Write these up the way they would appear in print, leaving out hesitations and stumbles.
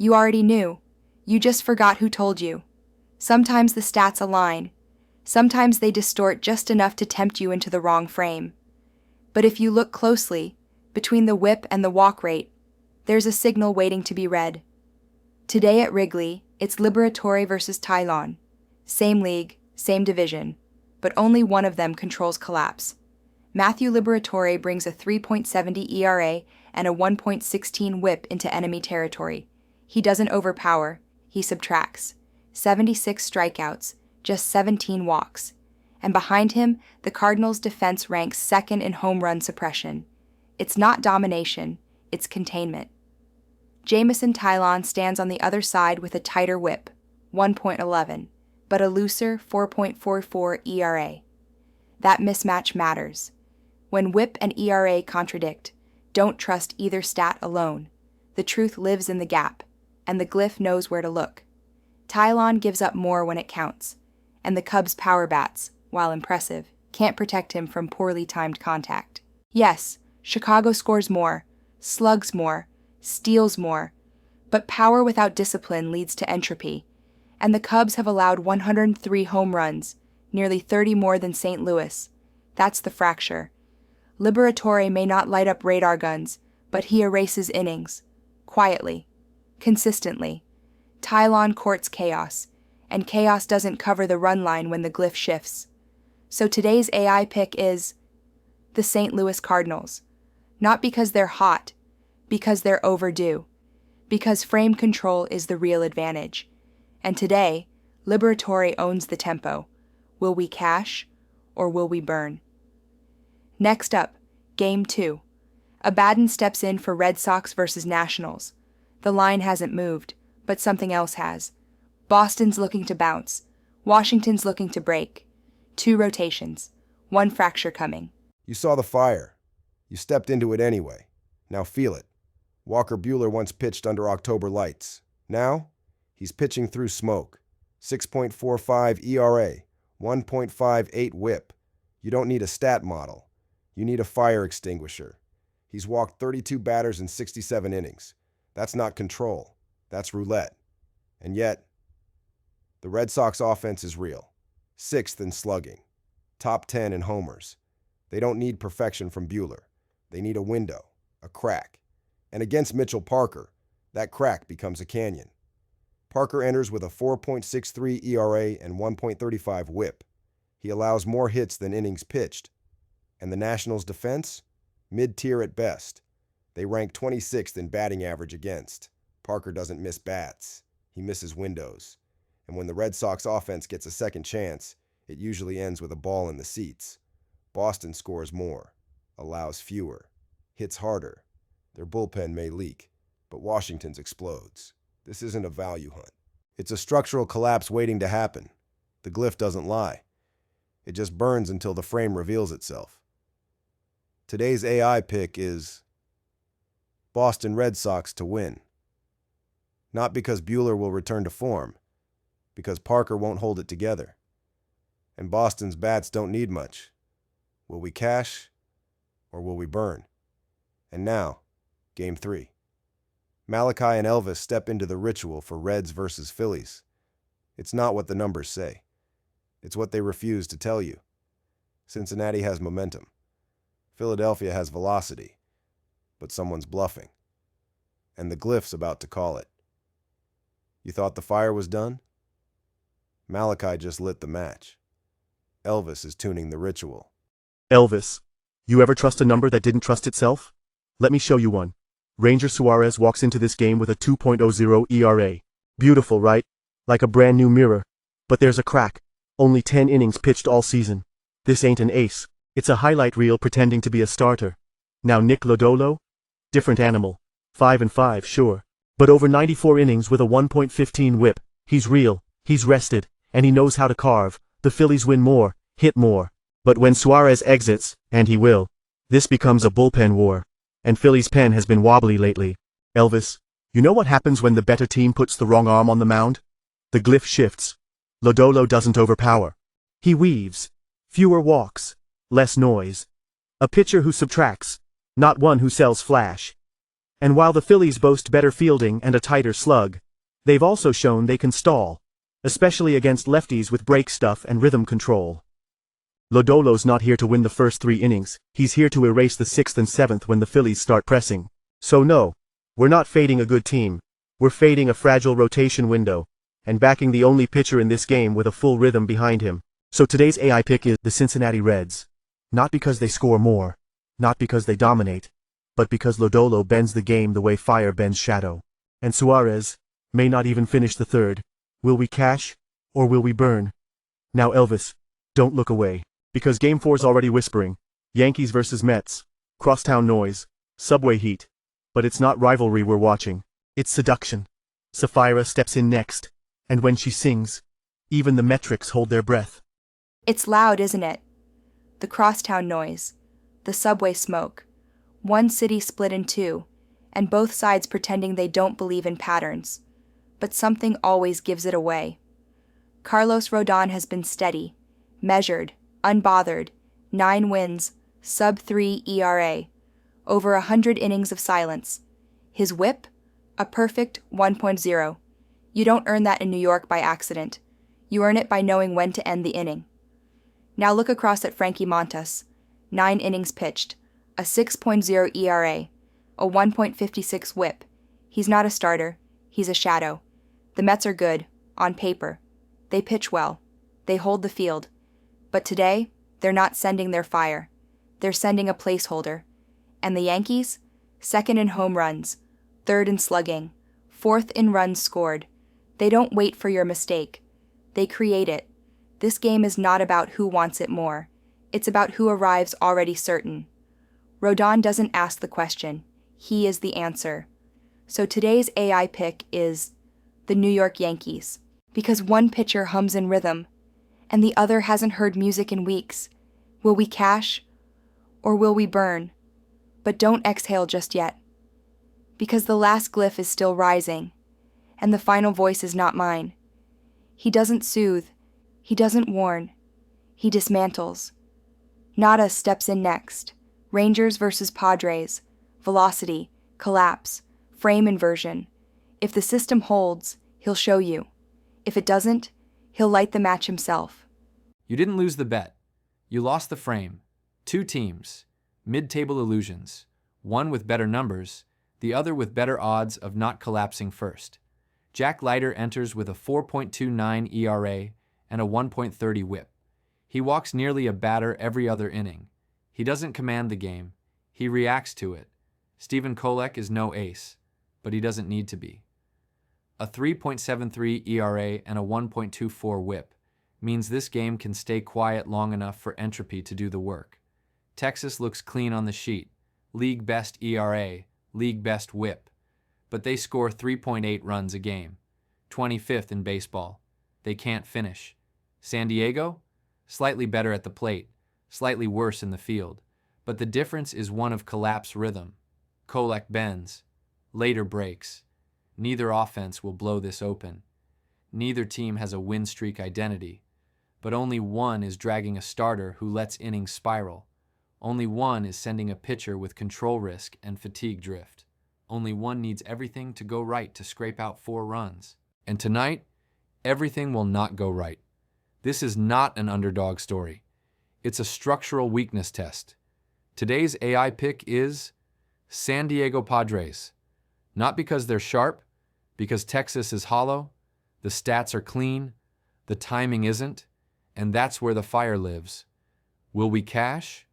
You already knew. You just forgot who told you. Sometimes the stats align. Sometimes they distort just enough to tempt you into the wrong frame. But if you look closely, between the whip and the walk rate, there's a signal waiting to be read. Today at Wrigley, it's Liberatore versus Tylon. Same league, same division, but only one of them controls collapse. Matthew Liberatore brings a 3.70 ERA and a 1.16 whip into enemy territory. He doesn't overpower, he subtracts. 76 strikeouts, just 17 walks. And behind him, the Cardinals' defense ranks second in home run suppression. It's not domination, it's containment. Jamison Tylon stands on the other side with a tighter whip, 1.11, but a looser 4.44 ERA. That mismatch matters. When whip and ERA contradict, don't trust either stat alone. The truth lives in the gap, and the glyph knows where to look. Tylon gives up more when it counts, and the Cubs' power bats, while impressive, can't protect him from poorly timed contact. Yes, Chicago scores more, slugs more, steals more, but power without discipline leads to entropy, and the Cubs have allowed 103 home runs, nearly 30 more than St. Louis. That's the fracture. Liberatore may not light up radar guns, but he erases innings, quietly, consistently. Tylon courts chaos, and chaos doesn't cover the run line when the glyph shifts. So today's AI pick is the St. Louis Cardinals, not because they're hot, because they're overdue, because frame control is the real advantage. And today, Liberatore owns the tempo. Will we cash, or will we burn? Next up, Game 2. Abaddon steps in for Red Sox versus Nationals. The line hasn't moved, but something else has. Boston's looking to bounce. Washington's looking to break. 2 rotations. 1 fracture coming. You saw the fire. You stepped into it anyway. Now feel it. Walker Buehler once pitched under October lights. Now, he's pitching through smoke. 6.45 ERA, 1.58 whip. You don't need a stat model. You need a fire extinguisher. He's walked 32 batters in 67 innings. That's not control. That's roulette. And yet, the Red Sox offense is real. 6th in slugging. Top 10 in homers. They don't need perfection from Buehler. They need a window, a crack. And against Mitchell Parker, that crack becomes a canyon. Parker enters with a 4.63 ERA and 1.35 whip. He allows more hits than innings pitched. And the Nationals' defense? Mid-tier at best. They rank 26th in batting average against. Parker doesn't miss bats. He misses windows. And when the Red Sox offense gets a second chance, it usually ends with a ball in the seats. Boston scores more, allows fewer, hits harder. Their bullpen may leak, but Washington's explodes. This isn't a value hunt. It's a structural collapse waiting to happen. The glyph doesn't lie. It just burns until the frame reveals itself. Today's AI pick is Boston Red Sox to win. Not because Buehler will return to form, because Parker won't hold it together. And Boston's bats don't need much. Will we cash, or will we burn? And now, Game 3. Malachi and Elvis step into the ritual for Reds versus Phillies. It's not what the numbers say. It's what they refuse to tell you. Cincinnati has momentum. Philadelphia has velocity. But someone's bluffing. And the glyph's about to call it. You thought the fire was done? Malachi just lit the match. Elvis is tuning the ritual. Elvis, you ever trust a number that didn't trust itself? Let me show you one. Ranger Suarez walks into this game with a 2.00 ERA. Beautiful, right? Like a brand new mirror. But there's a crack. Only 10 innings pitched all season. This ain't an ace. It's a highlight reel pretending to be a starter. Now Nick Lodolo? Different animal. 5-5, sure. But over 94 innings with a 1.15 whip. He's real, he's rested, and he knows how to carve. The Phillies win more, hit more. But when Suarez exits, and he will, this becomes a bullpen war. And Philly's pen has been wobbly lately. Elvis, you know what happens when the better team puts the wrong arm on the mound? The glyph shifts. Lodolo doesn't overpower. He weaves. Fewer walks. Less noise. A pitcher who subtracts. Not one who sells flash. And while the Phillies boast better fielding and a tighter slug, they've also shown they can stall, especially against lefties with break stuff and rhythm control. Lodolo's not here to win the first 3 innings, he's here to erase the 6th and 7th when the Phillies start pressing. So no, we're not fading a good team, we're fading a fragile rotation window, and backing the only pitcher in this game with a full rhythm behind him. So today's AI pick is the Cincinnati Reds. Not because they score more, not because they dominate, but because Lodolo bends the game the way fire bends shadow. And Suarez may not even finish the 3rd. Will we cash, or will we burn? Now Elvis, don't look away, because Game 4's already whispering. Yankees versus Mets, crosstown noise, subway heat. But it's not rivalry we're watching, it's seduction. Sapphira steps in next, and when she sings, even the metrics hold their breath. It's loud, isn't it? The crosstown noise, the subway smoke, one city split in 2, and both sides pretending they don't believe in patterns. But something always gives it away. Carlos Rodon has been steady, measured, unbothered, 9 wins, sub-3 ERA, over 100 innings of silence. His whip? A perfect 1.0. You don't earn that in New York by accident. You earn it by knowing when to end the inning. Now look across at Frankie Montas. 9 innings pitched, a 6.0 ERA, a 1.56 whip. He's not a starter, he's a shadow. The Mets are good, on paper. They pitch well. They hold the field. But today, they're not sending their fire. They're sending a placeholder. And the Yankees? 2nd in home runs, 3rd in slugging, 4th in runs scored. They don't wait for your mistake. They create it. This game is not about who wants it more. It's about who arrives already certain. Rodon doesn't ask the question. He is the answer. So today's AI pick is the New York Yankees, because one pitcher hums in rhythm, and the other hasn't heard music in weeks. Will we cash, or will we burn? But don't exhale just yet, because the last glyph is still rising, and the final voice is not mine. He doesn't soothe, he doesn't warn, he dismantles. Nada steps in next. Rangers versus Padres, velocity, collapse, frame inversion. If the system holds, he'll show you. If it doesn't, he'll light the match himself. You didn't lose the bet. You lost the frame. 2 teams, mid-table illusions, one with better numbers, the other with better odds of not collapsing first. Jack Leiter enters with a 4.29 ERA and a 1.30 whip. He walks nearly a batter every other inning. He doesn't command the game. He reacts to it. Stephen Kolek is no ace, but he doesn't need to be. A 3.73 ERA and a 1.24 whip means this game can stay quiet long enough for entropy to do the work. Texas looks clean on the sheet. League best ERA, league best whip. But they score 3.8 runs a game. 25th in baseball. They can't finish. San Diego? Slightly better at the plate, slightly worse in the field. But the difference is one of collapse rhythm. Kolek bends. Later breaks. Neither offense will blow this open. Neither team has a win streak identity. But only one is dragging a starter who lets innings spiral. Only one is sending a pitcher with control risk and fatigue drift. Only one needs everything to go right to scrape out 4 runs. And tonight, everything will not go right. This is not an underdog story. It's a structural weakness test. Today's AI pick is San Diego Padres. Not because they're sharp, because Texas is hollow, the stats are clean, the timing isn't, and that's where the fire lives. Will we cash,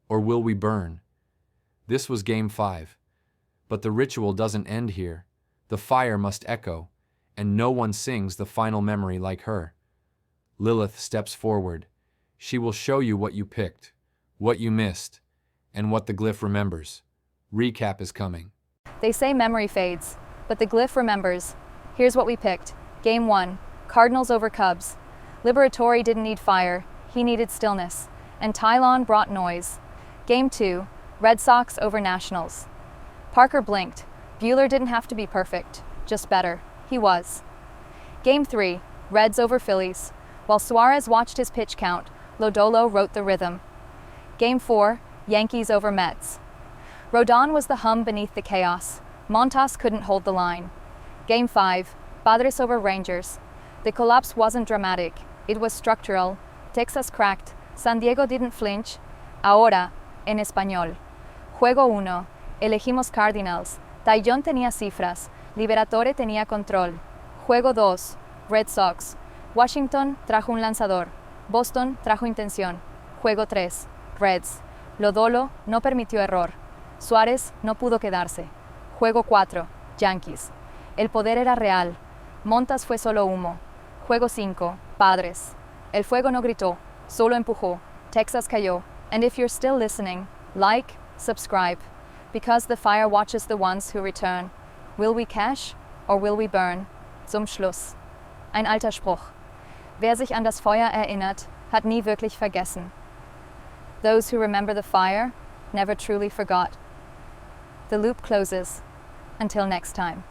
or will we burn? This was Game 5. But the ritual doesn't end here. The fire must echo, and no one sings the final memory like her. Lilith steps forward. She will show you what you picked, what you missed, and what the glyph remembers. Recap is coming. They say memory fades, but the glyph remembers. Here's what we picked. Game 1, Cardinals over Cubs. Liberatore didn't need fire, he needed stillness, and Tylon brought noise. Game 2, Red Sox over Nationals. Parker blinked. Buehler didn't have to be perfect, just better. He was. Game 3, Reds over Phillies. While Suarez watched his pitch count, Lodolo wrote the rhythm. Game 4, Yankees over Mets. Rodon was the hum beneath the chaos. Montas couldn't hold the line. Game 5, Padres over Rangers. The collapse wasn't dramatic, it was structural. Texas cracked, San Diego didn't flinch. Ahora, en español. Juego 1, elegimos Cardinals. Taillon tenía cifras, Liberatore tenía control. Juego 2, Red Sox. Washington trajo un lanzador. Boston trajo intención. Juego 3, Reds. Lodolo no permitió error. Suárez no pudo quedarse. Juego 4, Yankees. El poder era real. Montas fue solo humo. Juego 5, Padres. El fuego no gritó, solo empujó. Texas cayó. And if you're still listening, like, subscribe. Because the fire watches the ones who return. Will we cash or will we burn? Zum Schluss. Ein alter Spruch. Wer sich an das Feuer erinnert, hat nie wirklich vergessen. Those who remember the fire never truly forgot. The loop closes. Until next time.